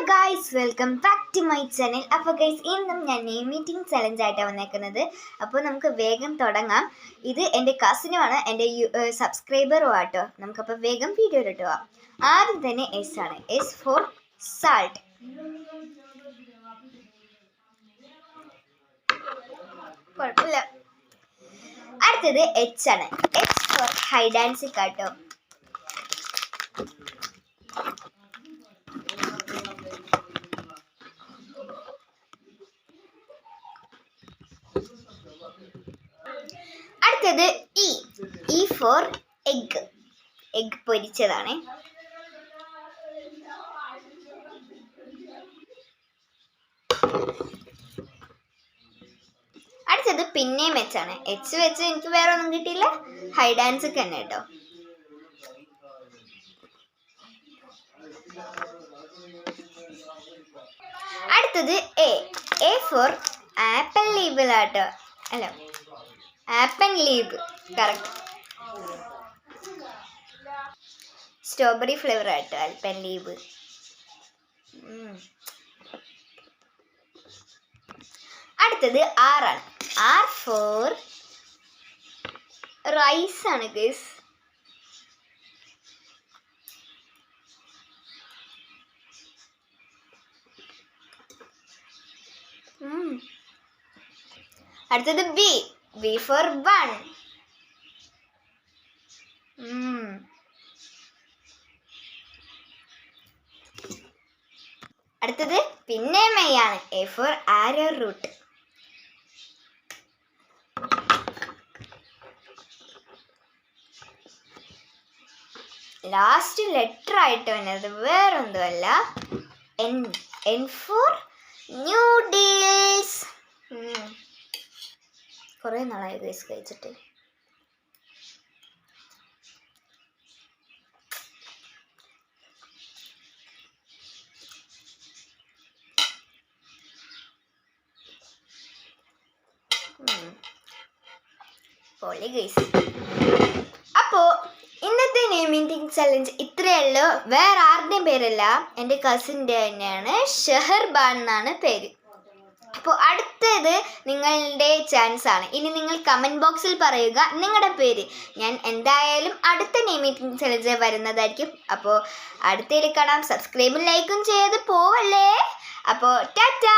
Guys, welcome back to my channel. അപ്പോൾ guys, ഇന്നും ഞാൻ നെയിം മീറ്റിംഗ് ചലഞ്ച് ആയിട്ടാണ് വന്നേക്കുന്നത്. അപ്പോൾ നമുക്ക് വേഗം തുടങ്ങാം. ഇത് എൻ്റെ കസിനുമാണ്, എൻ്റെ സബ്സ്ക്രൈബറും ആട്ടോ. നമുക്കപ്പോൾ വേഗം വീഡിയോയിലിട്ട് പോവാം. ആദ്യം തന്നെ എസ് ആണ്. S for salt. കുഴപ്പമില്ല. അടുത്തത് എച്ച് ആണ്. H for hide and seek ആട്ടോ. അടുത്തത് ഇ ഫോർ എഗ്. എഗ് പൊരിച്ചതാണ്. അടുത്തത് പിന്നെയും എച്ച് ആണ്. എച്ച് വെച്ച് എനിക്ക് വേറെ ഒന്നും കിട്ടിയില്ല, ഹൈഡ് ആൻഡ് സീക്ക് തന്നെ കേട്ടോ. അടുത്തത് എ ഫോർ ആപ്പിൾ ലീബിലാട്ടോ. അല്ല, apple Liebe correct. Strawberry flavour ആട്ടോ ആൽപ്പൻ ലീബ്. അടുത്തത് ആർ ആണ്. ആർ ഫോർ റൈസ് ആണ് ഗൈസ്. അടുത്തത് ബി ഫോർ ബൺ. അടുത്തത് പിന്നെ മെയ്യാണ്. A for arrowroot. Last letter ആയിട്ട് വന്നത് വേറൊന്നുമല്ല, എൻ ഫോർ ന്യൂഡിൽസ്. കുറേ നാളായി ഗൈസ് കഴിച്ചിട്ട്. പൊളി ഗൈസ്. അപ്പോൾ ഇന്നത്തെ നെയിം മീറ്റിംഗ് ചലഞ്ച് ഇത്രയേ ഉള്ളൂ. വേറെ ആരുടെയും പേരല്ല, എൻ്റെ കസിൻ്റെ തന്നെയാണ്. ഷെഹർബാൻ എന്നാണ് പേര്. അപ്പോൾ അടുത്തത് നിങ്ങളുടെ ചാൻസ് ആണ്. ഇനി നിങ്ങൾ കമൻറ്റ് ബോക്സിൽ പറയുക നിങ്ങളുടെ പേര്. ഞാൻ എന്തായാലും അടുത്ത നെയിം മീറ്റിംഗ് ചലഞ്ച് വരുന്നതായിരിക്കും. അപ്പോൾ അടുത്തതിൽ കാണാം. സബ്സ്ക്രൈബും ലൈക്കും ചെയ്ത് പോവല്ലേ. അപ്പോൾ ടാറ്റാ.